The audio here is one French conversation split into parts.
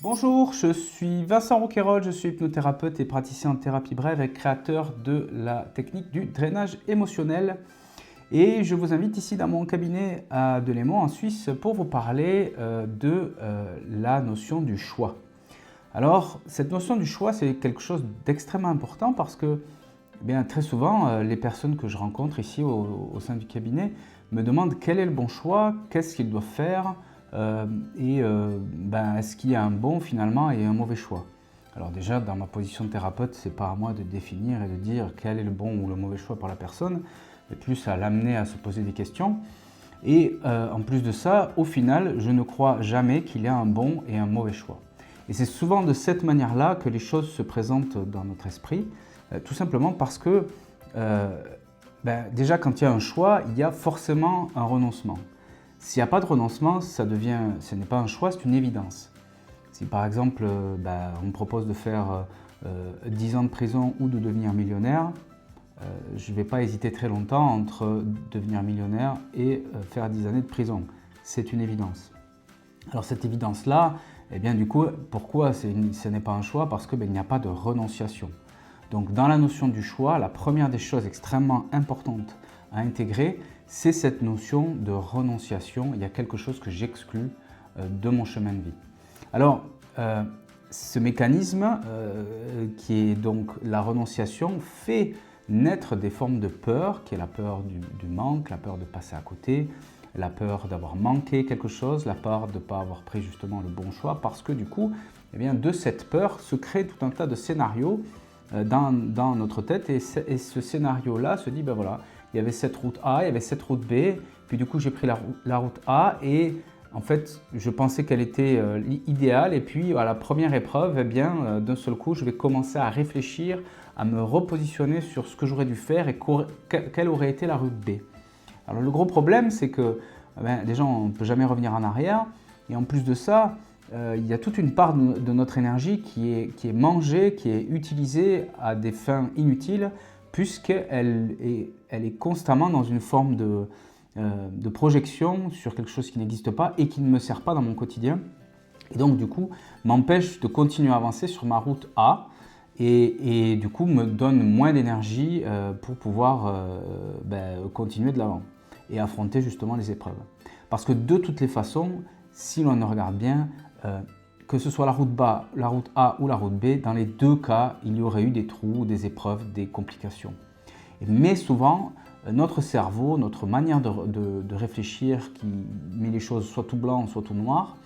Bonjour, je suis Vincent Rouquayrol, je suis hypnothérapeute et praticien en thérapie brève et créateur de la technique du drainage émotionnel. Et je vous invite ici dans mon cabinet à Delémont en Suisse pour vous parler de la notion du choix. Alors, cette notion du choix, c'est quelque chose d'extrêmement important parce que très souvent, les personnes que je rencontre ici au sein du cabinet me demandent quel est le bon choix, qu'est-ce qu'ils doivent faire est-ce qu'il y a un bon finalement et un mauvais choix. Alors déjà, dans ma position de thérapeute, ce n'est pas à moi de définir et de dire quel est le bon ou le mauvais choix pour la personne, mais plus à l'amener à se poser des questions. Et en plus de ça, au final, je ne crois jamais qu'il y a un bon et un mauvais choix. Et c'est souvent de cette manière-là que les choses se présentent dans notre esprit, tout simplement parce que déjà quand il y a un choix, il y a forcément un renoncement. S'il n'y a pas de renoncement, ce n'est pas un choix, c'est une évidence. Si par exemple on me propose de faire 10 ans de prison ou de devenir millionnaire, je ne vais pas hésiter très longtemps entre devenir millionnaire et faire 10 années de prison. C'est une évidence. Alors cette évidence-là, du coup, pourquoi ce n'est pas un choix? Parce qu'il n'y a pas de renonciation. Donc dans la notion du choix, la première des choses extrêmement importantes à intégrer, c'est cette notion de renonciation. Il y a quelque chose que j'exclus de mon chemin de vie. Alors, ce mécanisme qui est donc la renonciation fait naître des formes de peur, qui est la peur du manque, la peur de passer à côté, la peur d'avoir manqué quelque chose, la peur de ne pas avoir pris justement le bon choix, parce que du coup, de cette peur se crée tout un tas de scénarios dans notre tête et ce scénario-là se dit, il y avait cette route A, il y avait cette route B, puis du coup j'ai pris la route A et en fait je pensais qu'elle était idéale et puis à la première épreuve, d'un seul coup je vais commencer à réfléchir, à me repositionner sur ce que j'aurais dû faire et quelle aurait été la route B. Alors le gros problème c'est que déjà on ne peut jamais revenir en arrière et en plus de ça, il y a toute une part de notre énergie qui est mangée, qui est utilisée à des fins inutiles puisqu'elle est constamment dans une forme de projection sur quelque chose qui n'existe pas et qui ne me sert pas dans mon quotidien. Et donc du coup m'empêche de continuer à avancer sur ma route A et du coup me donne moins d'énergie pour pouvoir continuer de l'avant et affronter justement les épreuves. Parce que de toutes les façons, si l'on regarde bien, que ce soit la route A ou la route B, dans les deux cas, il y aurait eu des trous, des épreuves, des complications. Mais souvent, notre cerveau, notre manière de réfléchir qui met les choses soit tout blanc, soit tout noir,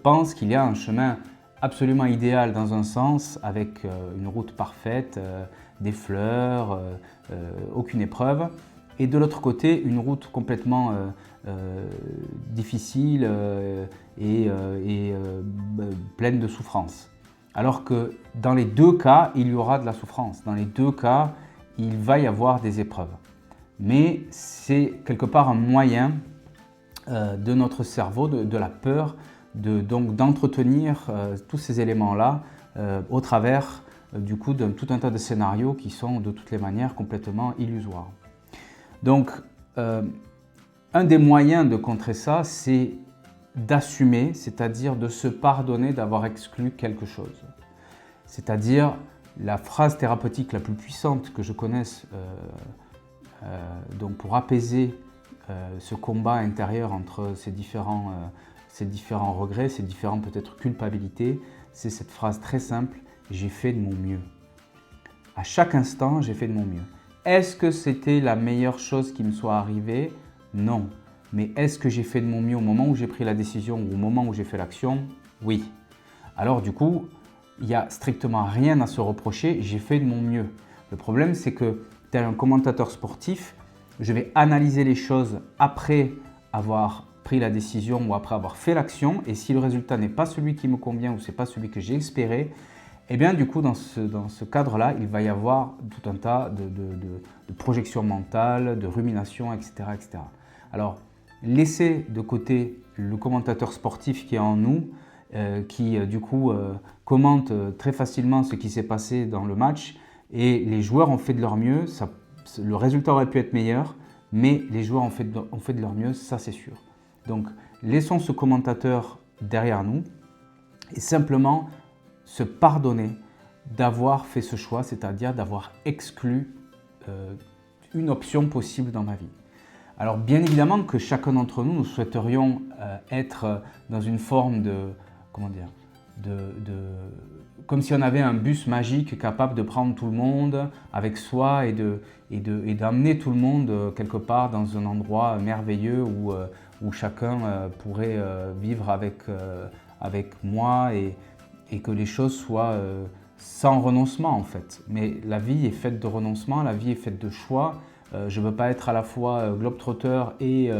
pense qu'il y a un chemin absolument idéal dans un sens, avec une route parfaite, des fleurs, aucune épreuve, et de l'autre côté, une route complètement difficile et pleine de souffrance. Alors que dans les deux cas, il y aura de la souffrance. Dans les deux cas, il va y avoir des épreuves. Mais c'est quelque part un moyen de notre cerveau, de la peur, donc d'entretenir tous ces éléments-là au travers du coup de tout un tas de scénarios qui sont de toutes les manières complètement illusoires. Donc, un des moyens de contrer ça, c'est d'assumer, c'est-à-dire de se pardonner d'avoir exclu quelque chose. C'est-à-dire la phrase thérapeutique la plus puissante que je connaisse donc pour apaiser ce combat intérieur entre ces différents regrets, ces différentes peut-être culpabilités, c'est cette phrase très simple, j'ai fait de mon mieux. À chaque instant, j'ai fait de mon mieux. Est-ce que c'était la meilleure chose qui me soit arrivée? Non. Mais est-ce que j'ai fait de mon mieux au moment où j'ai pris la décision ou au moment où j'ai fait l'action? Oui. Alors du coup, il n'y a strictement rien à se reprocher, j'ai fait de mon mieux. Le problème, c'est que tel un commentateur sportif, je vais analyser les choses après avoir pris la décision ou après avoir fait l'action et si le résultat n'est pas celui qui me convient ou ce n'est pas celui que j'ai espéré, du coup, dans ce cadre-là, il va y avoir tout un tas de projections mentales, de ruminations, etc., etc. Alors, laissez de côté le commentateur sportif qui est en nous, qui commente très facilement ce qui s'est passé dans le match et les joueurs ont fait de leur mieux, le résultat aurait pu être meilleur, mais les joueurs ont fait de leur mieux, ça c'est sûr. Donc, laissons ce commentateur derrière nous. et simplement se pardonner d'avoir fait ce choix, c'est-à-dire d'avoir exclu une option possible dans ma vie. Alors bien évidemment que chacun d'entre nous, nous souhaiterions être dans une forme de, comment dire, comme si on avait un bus magique capable de prendre tout le monde avec soi et d'amener tout le monde quelque part dans un endroit merveilleux où chacun pourrait vivre avec moi et que les choses soient sans renoncement en fait. Mais la vie est faite de renoncement, la vie est faite de choix. Je ne veux pas être à la fois globe-trotter et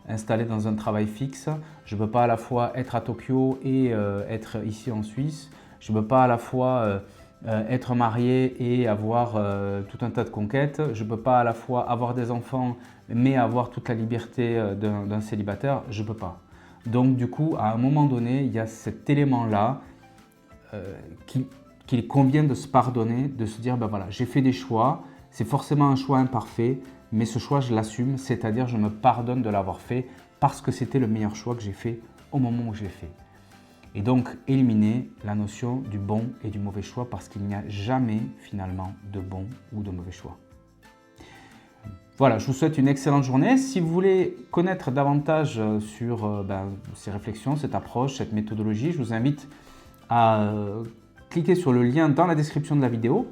installé dans un travail fixe. Je ne peux pas à la fois être à Tokyo et être ici en Suisse. Je ne peux pas à la fois être marié et avoir tout un tas de conquêtes. Je ne peux pas à la fois avoir des enfants mais avoir toute la liberté d'un célibataire. Je ne peux pas. Donc du coup, à un moment donné, il y a cet élément-là qu'il convient de se pardonner, de se dire, ben voilà, j'ai fait des choix, c'est forcément un choix imparfait, mais ce choix, je l'assume, c'est-à-dire je me pardonne de l'avoir fait parce que c'était le meilleur choix que j'ai fait au moment où je l'ai fait. Et donc, éliminer la notion du bon et du mauvais choix parce qu'il n'y a jamais finalement de bon ou de mauvais choix. Voilà, je vous souhaite une excellente journée. Si vous voulez connaître davantage sur ces réflexions, cette approche, cette méthodologie, je vous invite à cliquer sur le lien dans la description de la vidéo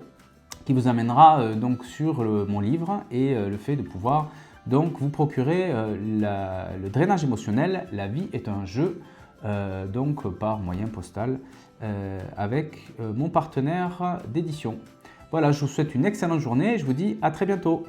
qui vous amènera donc sur mon livre et le fait de pouvoir donc vous procurer le drainage émotionnel. La vie est un jeu, donc par moyen postal avec mon partenaire d'édition. Voilà, je vous souhaite une excellente journée et je vous dis à très bientôt.